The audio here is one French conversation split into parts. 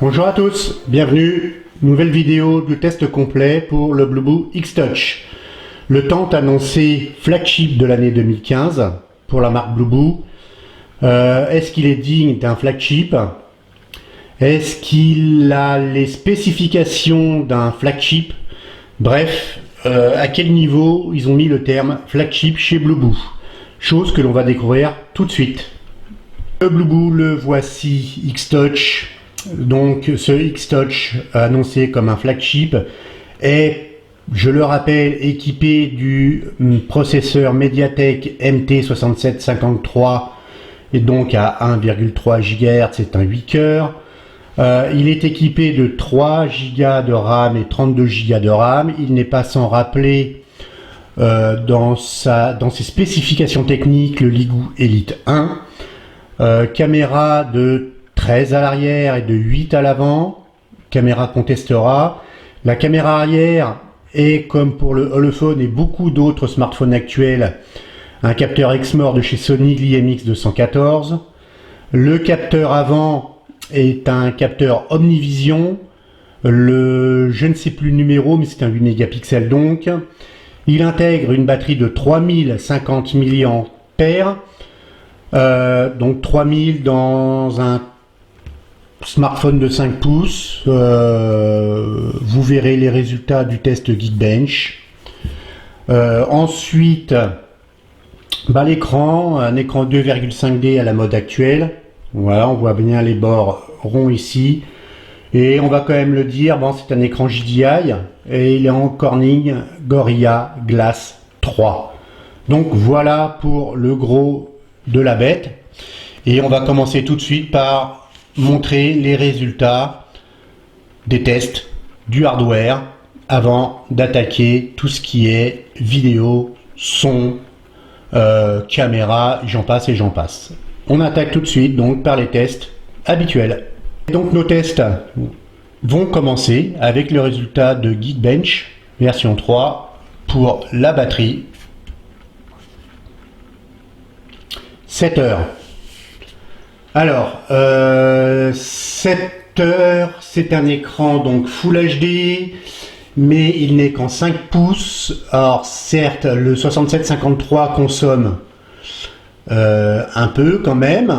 Bonjour à tous, bienvenue, nouvelle vidéo du test complet pour le Blueboo X-Touch. Le tant annoncé flagship de l'année 2015 pour la marque Blueboo. Est-ce qu'il est digne d'un flagship? Est-ce qu'il a les spécifications d'un flagship? Bref, à quel niveau ils ont mis le terme flagship chez Blueboo? Chose que l'on va découvrir tout de suite. Le Blueboo, le voici X-Touch. Donc ce X-Touch annoncé comme un flagship est, je le rappelle, équipé du processeur MediaTek MT6753 et donc à 1,3 GHz, c'est un 8 cœurs. Il est équipé de 3 Go de RAM et 32 Go de RAM. Il n'est pas sans rappeler dans ses spécifications techniques le Ligoo Elite 1. Caméra de 13 à l'arrière et de 8 à l'avant. Caméra qu'on testera. La caméra arrière est, comme pour le Holophone et beaucoup d'autres smartphones actuels, un capteur Exmor de chez Sony, l'IMX214. Le capteur avant est un capteur Omnivision. Je ne sais plus le numéro, mais c'est un 8 mégapixels donc. Il intègre une batterie de 3050 mAh. Donc 3000 dans un smartphone de 5 pouces. Vous verrez les résultats du test Geekbench. Ensuite, l'écran, un écran 2,5D à la mode actuelle. Voilà, on voit bien les bords ronds ici. Et on va quand même le dire, c'est un écran JDI et il est en Corning Gorilla Glass 3. Donc voilà pour le gros de la bête. Et on va commencer tout de suite par montrer les résultats des tests du hardware avant d'attaquer tout ce qui est vidéo, son, caméra, j'en passe et j'en passe. On attaque tout de suite donc par les tests habituels. Et donc nos tests vont commencer avec le résultat de Geekbench version 3 pour la batterie. 7 heures. Alors, 7 heures, c'est un écran donc Full HD, mais il n'est qu'en 5 pouces. Alors certes, le 6753 consomme un peu quand même,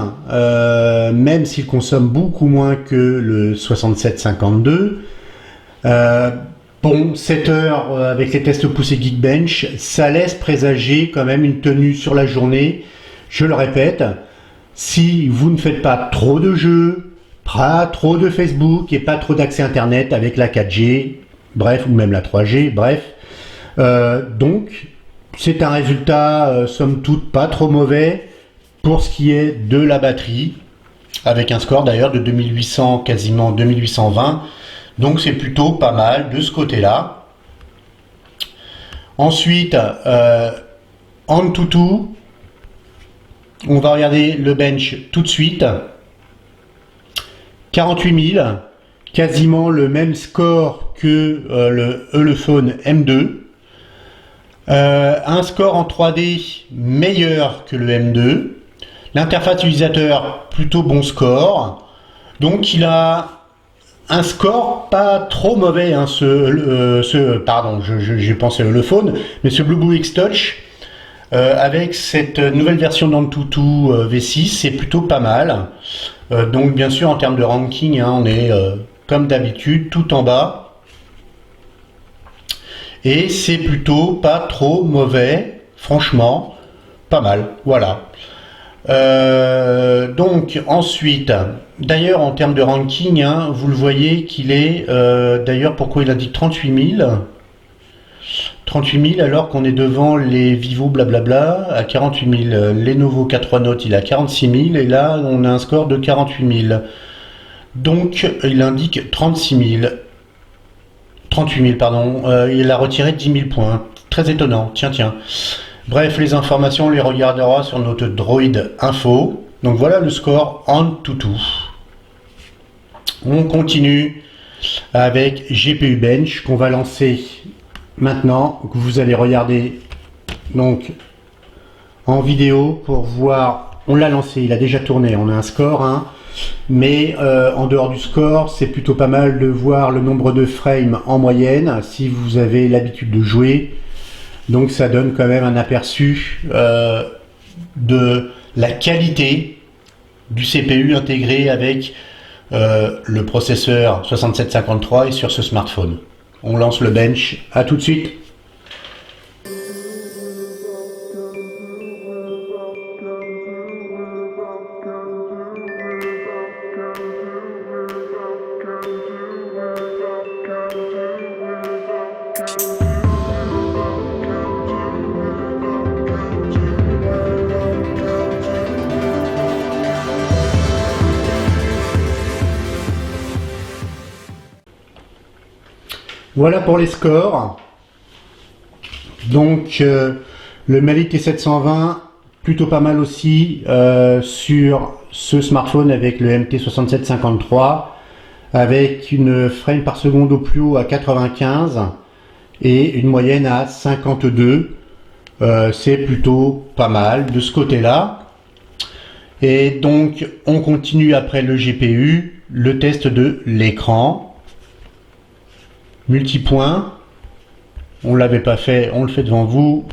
même s'il consomme beaucoup moins que le 6752. 7 heures avec les tests poussés Geekbench, ça laisse présager quand même une tenue sur la journée. Je le répète, si vous ne faites pas trop de jeux, pas trop de Facebook et pas trop d'accès Internet avec la 4G, bref, ou même la 3G, bref. Donc, c'est un résultat, somme toute, pas trop mauvais pour ce qui est de la batterie, avec un score d'ailleurs de 2800, quasiment 2820. Donc, c'est plutôt pas mal de ce côté-là. Ensuite, AnTuTu. On va regarder le bench tout de suite. 48 000, quasiment le même score que le Holophone M2. Un score en 3D meilleur que le M2. L'interface utilisateur, plutôt bon score. Donc il a un score pas trop mauvais, hein, j'ai pensé Holophone, mais ce Blueboo X-Touch. Avec cette nouvelle version d'AnTuTu V6, c'est plutôt pas mal. Donc bien sûr en termes de ranking, on est comme d'habitude tout en bas. Et c'est plutôt pas trop mauvais, franchement, pas mal, voilà. Donc ensuite, d'ailleurs en termes de ranking, vous le voyez qu'il est, d'ailleurs pourquoi il indique 38 000 alors qu'on est devant les Vivo blablabla à 48 000, Lenovo K3 Note il a 46 000 et là on a un score de 48 000. Donc il indique 38 000 pardon, il a retiré 10 000 points. Très étonnant, tiens. Bref, les informations on les regardera sur notre Droid Info. Donc voilà le score AnTuTu. On continue avec GPU Bench qu'on va lancer maintenant, que vous allez regarder donc en vidéo pour voir. On l'a lancé, il a déjà tourné, on a un score Mais en dehors du score, c'est plutôt pas mal de voir le nombre de frames en moyenne si vous avez l'habitude de jouer. Donc ça donne quand même un aperçu de la qualité du CPU intégré avec le processeur 6753 et sur ce smartphone. On lance le bench, à tout de suite. Voilà pour les scores. Donc le Mali T720 plutôt pas mal aussi sur ce smartphone avec le MT6753 avec une frame par seconde au plus haut à 95 et une moyenne à 52. C'est plutôt pas mal de ce côté-là. Et donc on continue après le GPU, le test de l'écran. Multipoint, on l'avait pas fait, on le fait devant vous.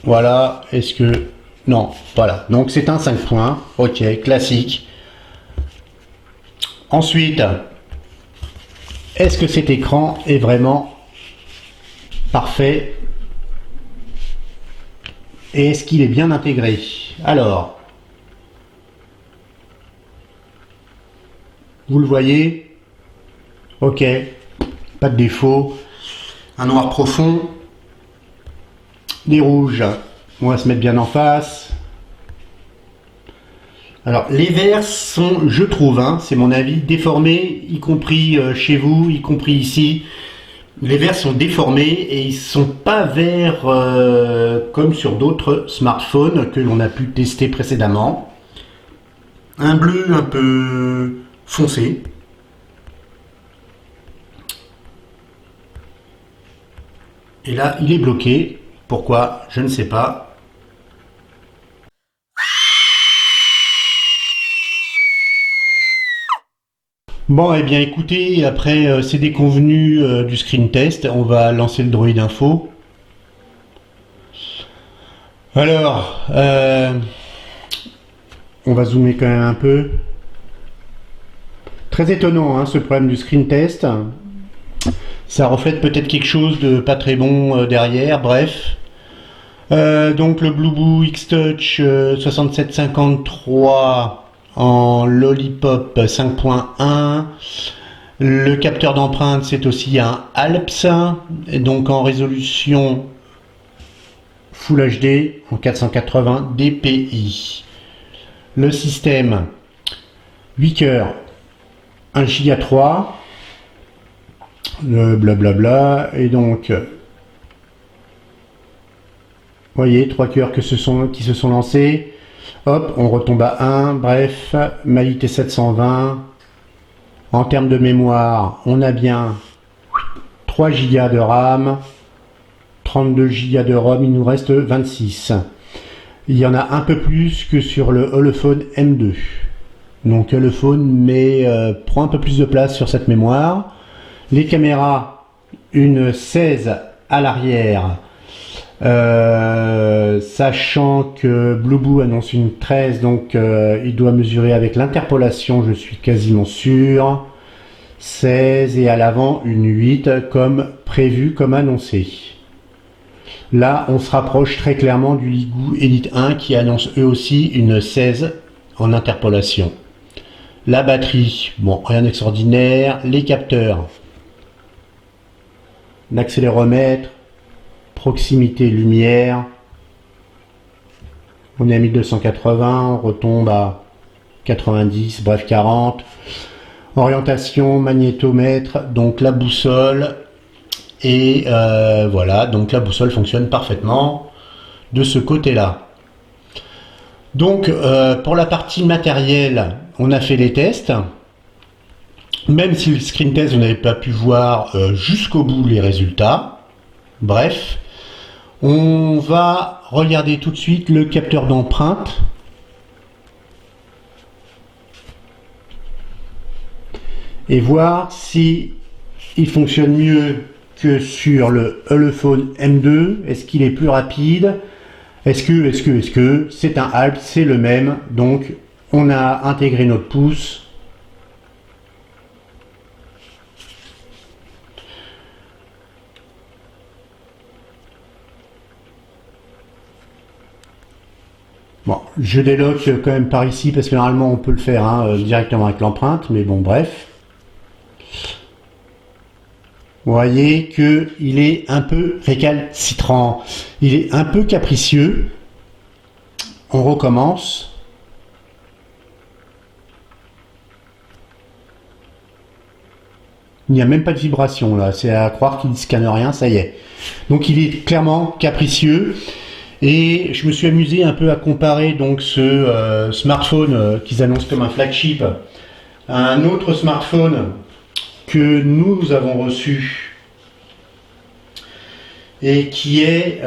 Voilà, est-ce que... Non, voilà, donc c'est un 5 points, ok, classique. Ensuite, est-ce que cet écran est vraiment parfait? Et est-ce qu'il est bien intégré? Alors, vous le voyez? Ok. Pas de défaut, un noir profond, des rouges, on va se mettre bien en face. Alors les verts sont, je trouve, c'est mon avis, déformés, y compris chez vous, y compris ici. Les verts sont déformés et ils sont pas verts comme sur d'autres smartphones que l'on a pu tester précédemment. Un bleu un peu foncé. Et là, il est bloqué. Pourquoi? Je ne sais pas. Bon, eh bien, écoutez, après ces déconvenus du screen test, on va lancer le Droid Info. Alors, on va zoomer quand même un peu. Très étonnant, ce problème du screen test. Ça reflète peut-être quelque chose de pas très bon derrière, bref. Donc le Blueboo X-Touch 6753 en Lollipop 5.1. Le capteur d'empreinte, c'est aussi un Alps, et donc en résolution Full HD en 480 dpi. Le système 8 cœurs, 1 Go 3. Le blablabla, et donc voyez, 3 cœurs qui se sont lancés, hop, on retombe à 1, bref, Mali T720, en termes de mémoire, on a bien 3 Go de RAM, 32 Go de ROM, il nous reste 26. Il y en a un peu plus que sur le Holophone M2, donc Holophone prend un peu plus de place sur cette mémoire. Les caméras, une 16 à l'arrière, sachant que Blueboo annonce une 13, donc il doit mesurer avec l'interpolation, je suis quasiment sûr, 16, et à l'avant une 8 comme prévu, comme annoncé. Là, on se rapproche très clairement du Ligoo Elite 1 qui annonce eux aussi une 16 en interpolation. La batterie, bon, rien d'extraordinaire. Les capteurs, l'accéléromètre, proximité lumière, on est à 1280, on retombe à 90, bref 40. Orientation, magnétomètre, donc la boussole, et voilà, donc la boussole fonctionne parfaitement de ce côté-là. Donc pour la partie matérielle, on a fait les tests. Même si le screen test, vous n'avez pas pu voir jusqu'au bout les résultats. Bref, on va regarder tout de suite le capteur d'empreinte. et voir si il fonctionne mieux que sur le Ulefone M2. Est-ce qu'il est plus rapide? Est-ce que c'est un Alps, c'est le même. Donc on a intégré notre pouce. Bon, je déloque quand même par ici parce que normalement on peut le faire hein, directement avec l'empreinte, mais bon bref. Vous voyez que il est un peu récalcitrant, il est un peu capricieux. On recommence. Il n'y a même pas de vibration là, c'est à croire qu'il ne scanne rien, ça y est. Donc il est clairement capricieux. Et je me suis amusé un peu à comparer donc ce smartphone qu'ils annoncent comme un flagship à un autre smartphone que nous avons reçu et qui est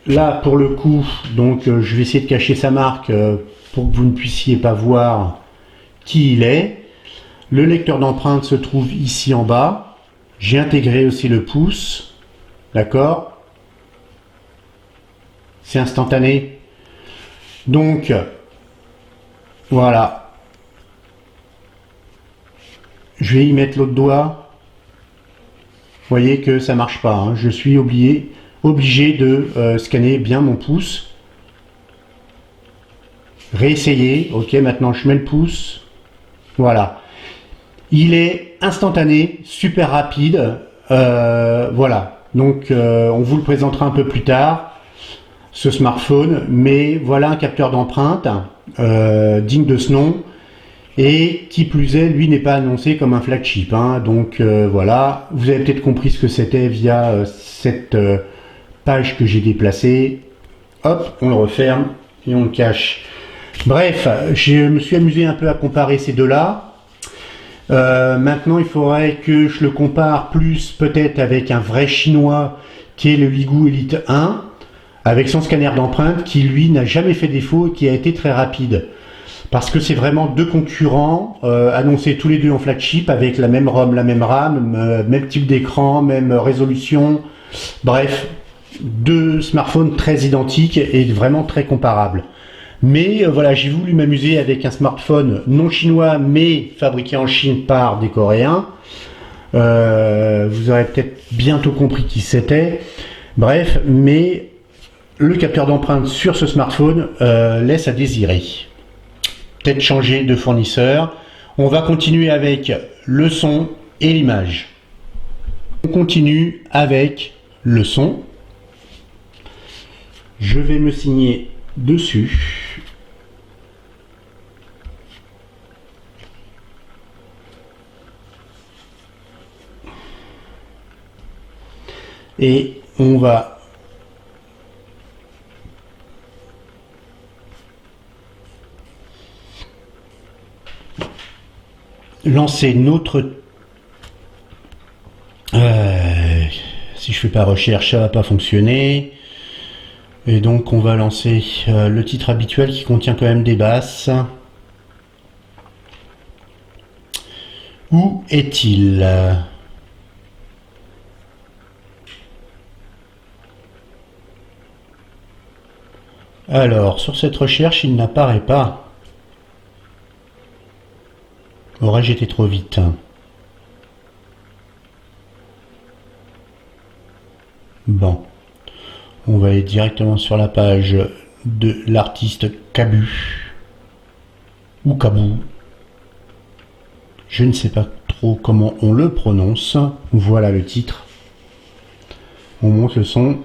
là pour le coup, donc je vais essayer de cacher sa marque pour que vous ne puissiez pas voir qui il est. Le lecteur d'empreintes se trouve ici en bas. J'ai intégré aussi le pouce, d'accord. C'est instantané. Donc, voilà. Je vais y mettre l'autre doigt. Vous voyez que ça marche pas. Hein. Je suis obligé de scanner bien mon pouce. Réessayer. Ok, maintenant je mets le pouce. Voilà. Il est instantané, super rapide. Voilà. Donc, on vous le présentera un peu plus tard. Ce smartphone, mais voilà un capteur d'empreinte digne de ce nom, et qui plus est, lui n'est pas annoncé comme un flagship, hein, donc voilà, vous avez peut-être compris ce que c'était via cette page que j'ai déplacée. Hop, on le referme et on le cache. Bref, je me suis amusé un peu à comparer ces deux-là. Maintenant, il faudrait que je le compare plus peut-être avec un vrai chinois qui est le Ligoo Elite 1, avec son scanner d'empreinte qui lui n'a jamais fait défaut et qui a été très rapide. Parce que c'est vraiment deux concurrents annoncés tous les deux en flagship avec la même ROM, la même RAM, même type d'écran, même résolution. Bref, deux smartphones très identiques et vraiment très comparables. Mais voilà, j'ai voulu m'amuser avec un smartphone non chinois mais fabriqué en Chine par des Coréens. Vous aurez peut-être bientôt compris qui c'était. Bref, mais le capteur d'empreinte sur ce smartphone laisse à désirer. Peut-être changer de fournisseur. On va continuer avec le son et l'image. On continue avec le son. Je vais me signer dessus. Et on va lancer notre... si je fais pas recherche, ça va pas fonctionner. Et donc on va lancer le titre habituel qui contient quand même des basses. Où est-il? Alors, sur cette recherche, il n'apparaît pas. Aurais-je été trop vite? Bon. On va aller directement sur la page de l'artiste Kabu. Ou Kabou. Je ne sais pas trop comment on le prononce. Voilà le titre. On monte le son.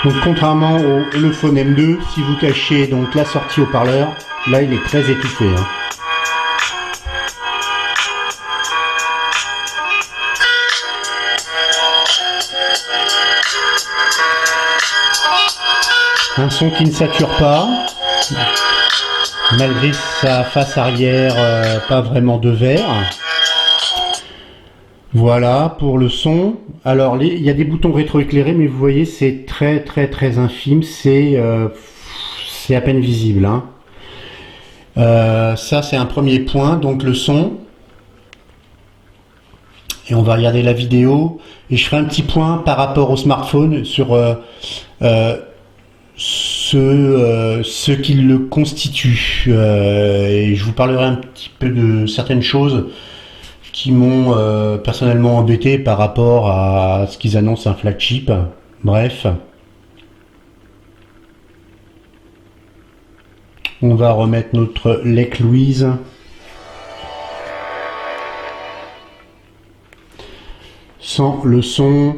Donc contrairement au Ulefone M2, si vous cachez donc la sortie haut-parleur, là il est très étouffé. Hein. Un son qui ne sature pas, malgré sa face arrière pas vraiment de verre. Voilà pour le son. Alors il y a des boutons rétroéclairés, mais vous voyez c'est très infime, c'est à peine visible, hein. Ça c'est un premier point, donc le son. Et on va regarder la vidéo et je ferai un petit point par rapport au smartphone sur ce qui le constitue. Et je vous parlerai un petit peu de certaines choses qui m'ont personnellement embêté par rapport à ce qu'ils annoncent un flagship. Bref. On va remettre notre Lake Louise. Sans le son.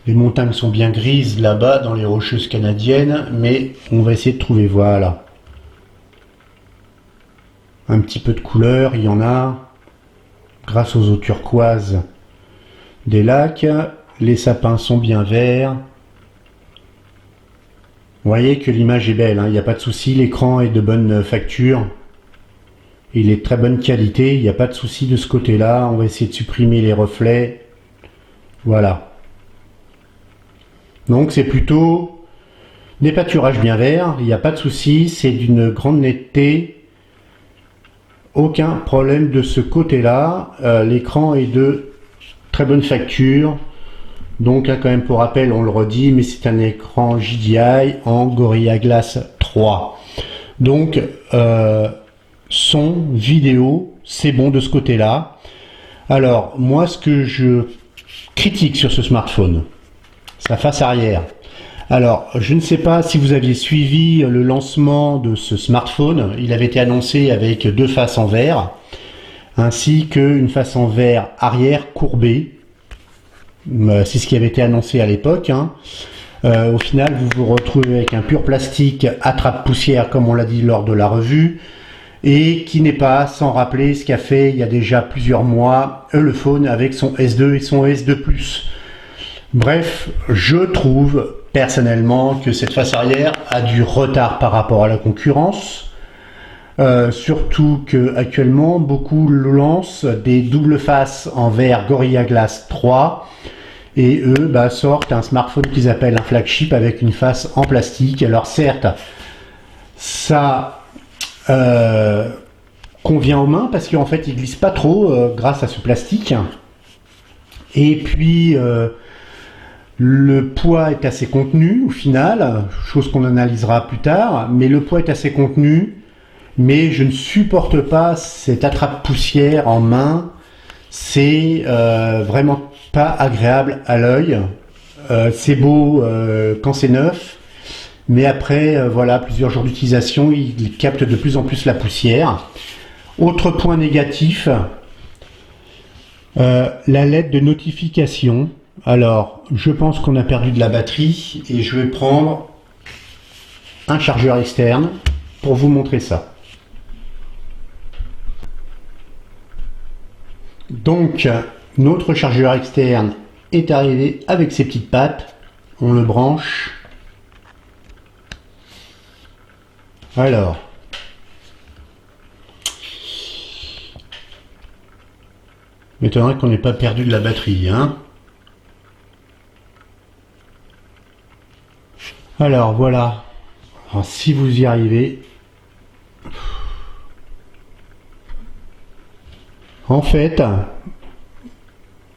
Les montagnes sont bien grises là-bas dans les Rocheuses canadiennes, mais on va essayer de trouver, voilà. Un petit peu de couleur, il y en a. Grâce aux eaux turquoises des lacs, les sapins sont bien verts. Vous voyez que l'image est belle, hein, il n'y a pas de souci, l'écran est de bonne facture. Il est de très bonne qualité, il n'y a pas de souci de ce côté-là. On va essayer de supprimer les reflets. Voilà. Donc c'est plutôt des pâturages bien verts, il n'y a pas de souci, c'est d'une grande netteté. Aucun problème de ce côté-là. L'écran est de très bonne facture. Donc là, quand même, pour rappel, on le redit, mais c'est un écran JDI en Gorilla Glass 3. Donc, son, vidéo, c'est bon de ce côté-là. Alors, moi, ce que je critique sur ce smartphone, sa face arrière. Alors, je ne sais pas si vous aviez suivi le lancement de ce smartphone. Il avait été annoncé avec deux faces en verre, ainsi qu'une face en verre arrière courbée. C'est ce qui avait été annoncé à l'époque, hein. Au final, vous vous retrouvez avec un pur plastique attrape-poussière, comme on l'a dit lors de la revue, et qui n'est pas sans rappeler ce qu'a fait il y a déjà plusieurs mois Ulefone avec son S2 et son S2+. Bref, je trouve personnellement que cette face arrière a du retard par rapport à la concurrence, surtout que actuellement beaucoup lancent des doubles faces en verre Gorilla Glass 3 et eux sortent un smartphone qu'ils appellent un flagship avec une face en plastique. Alors certes, ça convient aux mains parce qu'en fait il glisse pas trop grâce à ce plastique, et puis le poids est assez contenu au final, chose qu'on analysera plus tard, mais le poids est assez contenu, mais je ne supporte pas cette attrape-poussière en main, c'est vraiment pas agréable à l'œil. C'est beau quand c'est neuf, mais après, voilà, plusieurs jours d'utilisation, il capte de plus en plus la poussière. Autre point négatif, la LED de notification. Alors, je pense qu'on a perdu de la batterie et je vais prendre un chargeur externe pour vous montrer ça. Donc, notre chargeur externe est arrivé avec ses petites pattes. On le branche. Alors, m'étonnerait qu'on n'ait pas perdu de la batterie, hein. Alors voilà, alors, si vous y arrivez, en fait,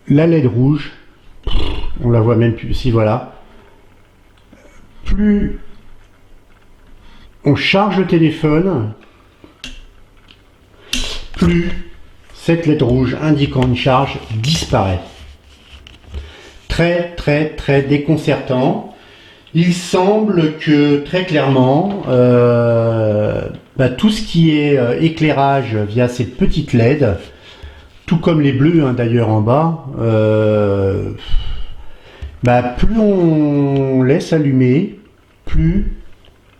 la LED rouge, on la voit même plus, si voilà, plus on charge le téléphone, plus cette LED rouge indiquant une charge disparaît. Très déconcertant. Il semble que très clairement, tout ce qui est éclairage via ces petites LED, tout comme les bleus hein, d'ailleurs en bas, plus on laisse allumer, plus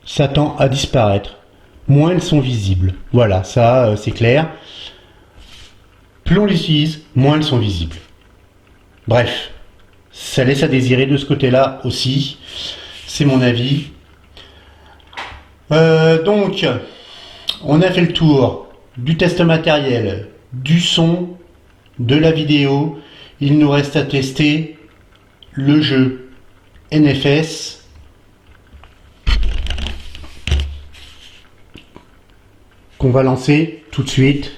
ça tend à disparaître. Moins elles sont visibles. Voilà, ça c'est clair. Plus on les utilise, moins elles sont visibles. Bref, ça laisse à désirer de ce côté-là aussi. C'est mon avis. Donc, on a fait le tour du test matériel, du son, de la vidéo. Il nous reste à tester le jeu NFS. Qu'on va lancer tout de suite.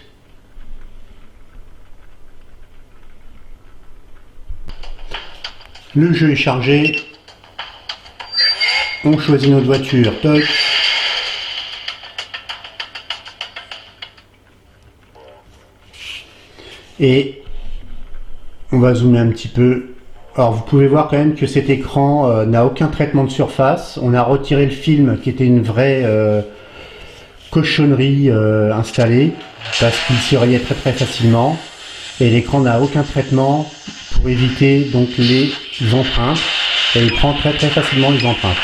Le jeu est chargé. On choisit notre voiture. Toc. Et on va zoomer un petit peu. Alors vous pouvez voir quand même que cet écran n'a aucun traitement de surface. On a retiré le film qui était une vraie cochonnerie installée parce qu'il se rayait très facilement. Et l'écran n'a aucun traitement pour éviter donc les empreintes. Et il prend très facilement les empreintes.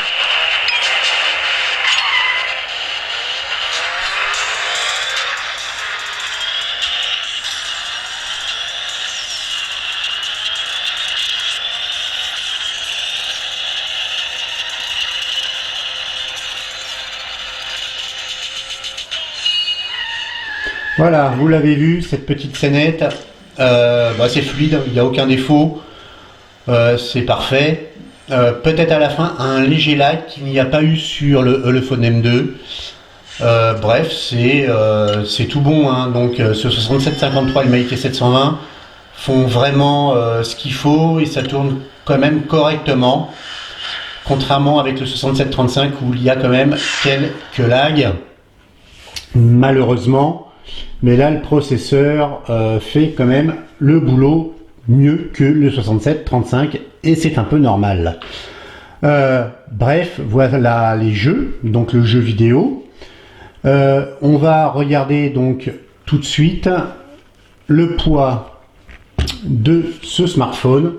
Voilà, vous l'avez vu, cette petite scénette, c'est fluide, il n'y a aucun défaut, c'est parfait. Peut-être à la fin un léger lag qu'il n'y a pas eu sur le Phone M2. Bref, c'est tout bon, hein. Donc ce 6753 et le Mate 720 font vraiment ce qu'il faut et ça tourne quand même correctement. Contrairement avec le 6735 où il y a quand même quelques lags, malheureusement. Mais là, le processeur fait quand même le boulot mieux que le 6735 et c'est un peu normal. Bref, voilà les jeux, donc le jeu vidéo. On va regarder donc tout de suite le poids de ce smartphone.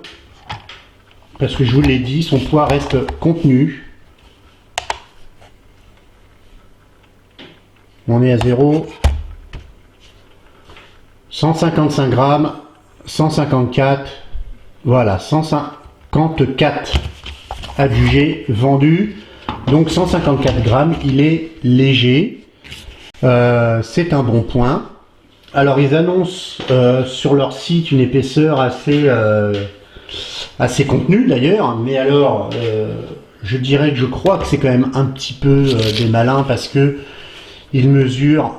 Parce que je vous l'ai dit, son poids reste contenu. On est à 0. 155 grammes, 154, voilà, 154 adjugés vendus, donc 154 grammes, il est léger, c'est un bon point. Alors ils annoncent sur leur site une épaisseur assez contenue d'ailleurs, mais alors je dirais que je crois que c'est quand même un petit peu des malins parce que ils mesurent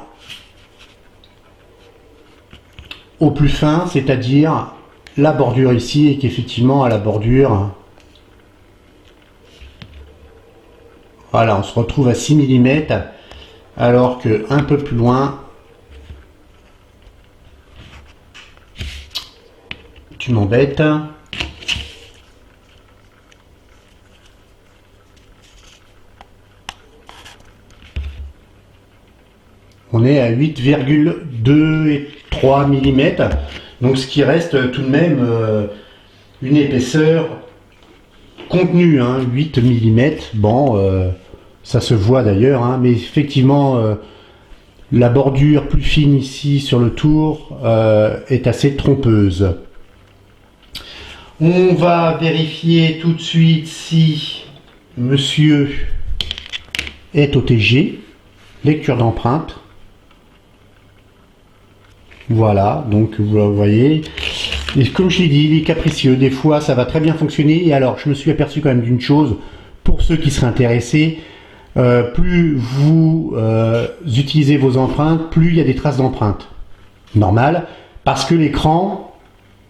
au plus fin, c'est-à-dire la bordure ici, et qu'effectivement à la bordure, voilà, on se retrouve à 6 mm, alors que un peu plus loin, tu m'embêtes, on est à 8,2 et 3 mm, donc ce qui reste tout de même une épaisseur contenue, hein, 8 mm, bon, ça se voit d'ailleurs, hein, mais effectivement la bordure plus fine ici sur le tour est assez trompeuse. On va vérifier tout de suite si monsieur est OTG, lecture d'empreinte. Voilà, donc vous voyez, et comme je l'ai dit, il est capricieux, des fois ça va très bien fonctionner, et alors je me suis aperçu quand même d'une chose, pour ceux qui seraient intéressés, plus vous utilisez vos empreintes, plus il y a des traces d'empreintes. Normal, parce que l'écran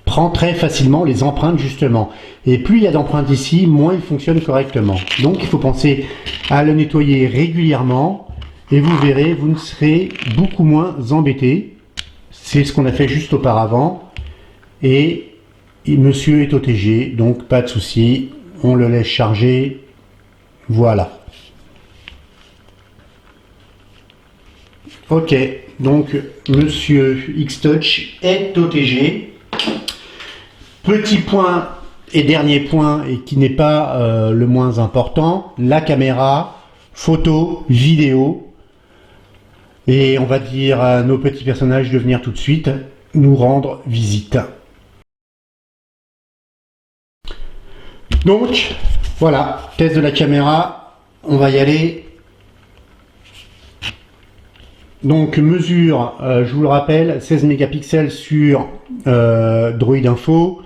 prend très facilement les empreintes justement, et plus il y a d'empreintes ici, moins il fonctionne correctement. Donc il faut penser à le nettoyer régulièrement, et vous verrez, vous ne serez beaucoup moins embêté. C'est ce qu'on a fait juste auparavant et monsieur est OTG, donc pas de souci, on le laisse charger, voilà. Ok, donc monsieur X-Touch est OTG. Petit point et dernier point, et qui n'est pas le moins important, la caméra photo, vidéo. Et on va dire à nos petits personnages de venir tout de suite nous rendre visite. Donc, voilà, test de la caméra, on va y aller. Donc, mesure, je vous le rappelle, 16 mégapixels sur Droid Info.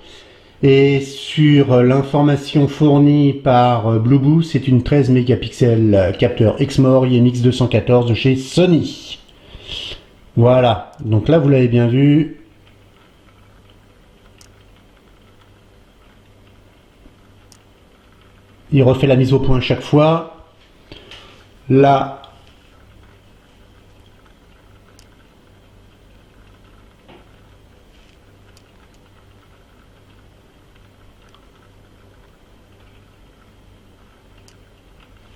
Et sur l'information fournie par Blueboo, c'est une 13 mégapixels capteur Exmor IMX214 de chez Sony. Voilà, donc là vous l'avez bien vu. Il refait la mise au point à chaque fois. Là,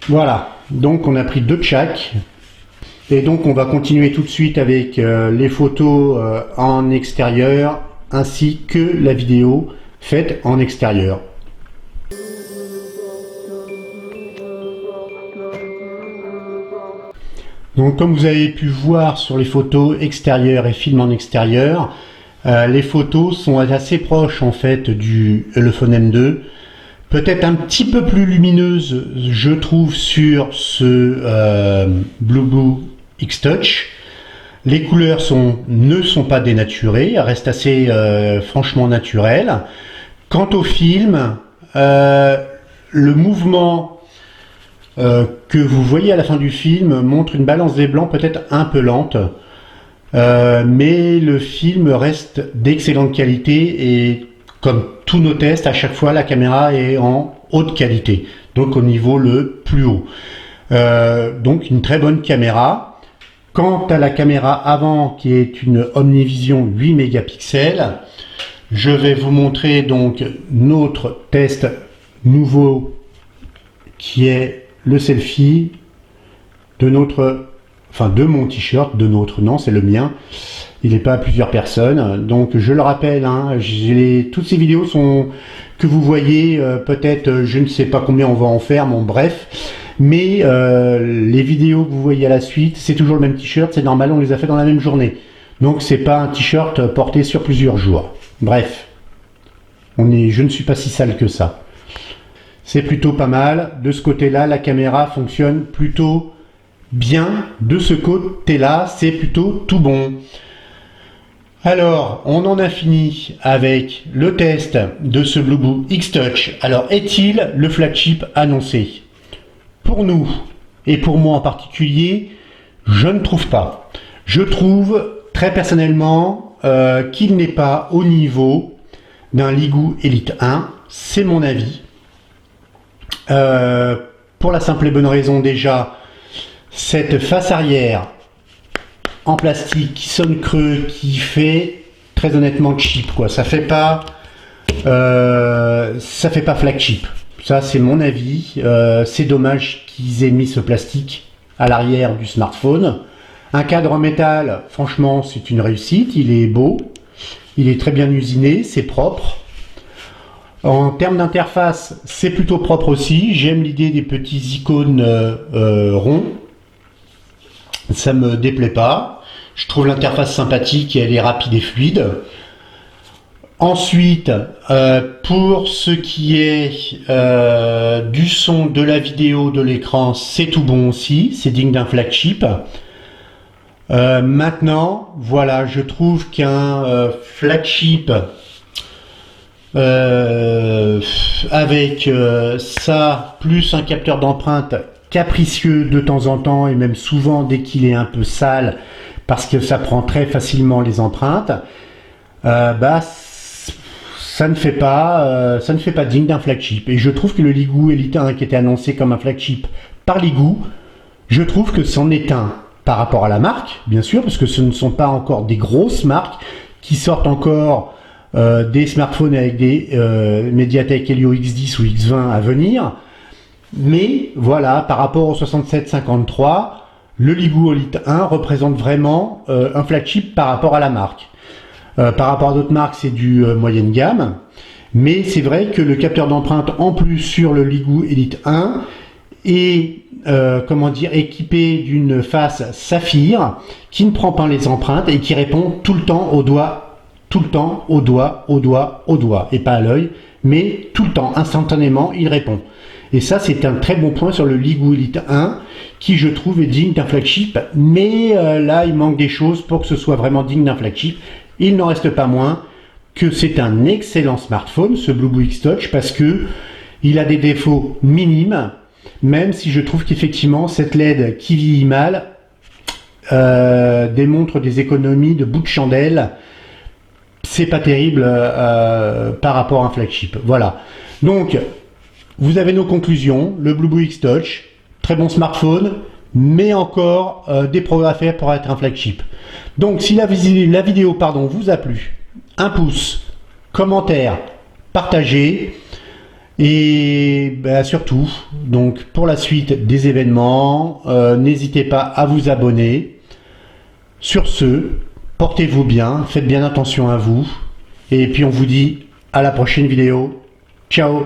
voilà, donc on a pris 2 de chaque. Et donc on va continuer tout de suite avec les photos en extérieur ainsi que la vidéo faite en extérieur. Donc comme vous avez pu voir sur les photos extérieures et films en extérieur, les photos sont assez proches en fait du Ulefone M2. Peut-être un petit peu plus lumineuse, je trouve, sur ce Blueboo X-Touch. Les couleurs ne sont pas dénaturées, elles restent assez franchement naturelles. Quant au film, le mouvement que vous voyez à la fin du film montre une balance des blancs peut-être un peu lente. Mais le film reste d'excellente qualité et comme tous nos tests, à chaque fois la caméra est en haute qualité, donc au niveau le plus haut. Donc une très bonne caméra. Quant à la caméra avant qui est une Omnivision 8 mégapixels, je vais vous montrer donc notre test nouveau qui est le selfie de de mon t-shirt, non, c'est le mien. Il n'est pas à plusieurs personnes. Donc je le rappelle, hein, toutes ces vidéos que vous voyez, peut-être je ne sais pas combien on va en faire, bon bref. Mais les vidéos que vous voyez à la suite, c'est toujours le même t-shirt, c'est normal, on les a fait dans la même journée. Donc c'est pas un t-shirt porté sur plusieurs jours. Bref, je ne suis pas si sale que ça. C'est plutôt pas mal. De ce côté-là, la caméra fonctionne plutôt bien. De ce côté-là, c'est plutôt tout bon. Alors, on en a fini avec le test de ce Blueboo X-Touch. Alors, est-il le flagship annoncé? Pour nous, et pour moi en particulier, je ne trouve pas. Je trouve, très personnellement, qu'il n'est pas au niveau d'un Ligoo Elite 1. C'est mon avis. Pour la simple et bonne raison déjà, cette face arrière en plastique qui sonne creux, qui fait très honnêtement cheap, quoi. Ça fait pas flagship. Ça c'est mon avis. C'est dommage qu'ils aient mis ce plastique à l'arrière du smartphone. Un cadre en métal, franchement c'est une réussite. Il est beau, il est très bien usiné, c'est propre. En termes d'interface, c'est plutôt propre aussi. J'aime l'idée des petits icônes ronds. Ça me déplaît pas. Je trouve l'interface sympathique et elle est rapide et fluide. Ensuite, pour ce qui est du son, de la vidéo, de l'écran, c'est tout bon aussi. C'est digne d'un flagship. Maintenant, voilà, je trouve qu'un flagship avec ça, plus un capteur d'empreinte capricieux de temps en temps, et même souvent dès qu'il est un peu sale, parce que ça prend très facilement les empreintes, ça ne fait pas digne d'un flagship. Et je trouve que le Ligoo Elite 1 qui était annoncé comme un flagship par Ligoo, je trouve que c'en est un par rapport à la marque, bien sûr, parce que ce ne sont pas encore des grosses marques qui sortent encore des smartphones avec des Mediatek Helio X10 ou X20 à venir. Mais voilà, par rapport au 6753, le Ligoo Elite 1 représente vraiment un flagship par rapport à la marque. Par rapport à d'autres marques, c'est du moyenne gamme. Mais c'est vrai que le capteur d'empreinte en plus sur le Ligoo Elite 1 est comment dire, équipé d'une face saphir qui ne prend pas les empreintes et qui répond tout le temps au doigt, tout le temps au doigt, au doigt, au doigt, et pas à l'œil, mais tout le temps, instantanément, il répond. Et ça, c'est un très bon point sur le Ligoo Elite 1, qui je trouve est digne d'un flagship, mais là, il manque des choses pour que ce soit vraiment digne d'un flagship. Il n'en reste pas moins que c'est un excellent smartphone, ce Blueboo X-Touch, parce que il a des défauts minimes, même si je trouve qu'effectivement, cette LED qui vieillit mal démontre des économies de bout de chandelle. C'est pas terrible par rapport à un flagship. Voilà. Donc, vous avez nos conclusions. Le Blueboo X-Touch, très bon smartphone, mais encore des progrès à faire pour être un flagship. Donc, si la vidéo vous a plu, un pouce, commentaire, partagez, et surtout, donc pour la suite des événements, n'hésitez pas à vous abonner. Sur ce, portez-vous bien, faites bien attention à vous, et puis on vous dit à la prochaine vidéo. Ciao!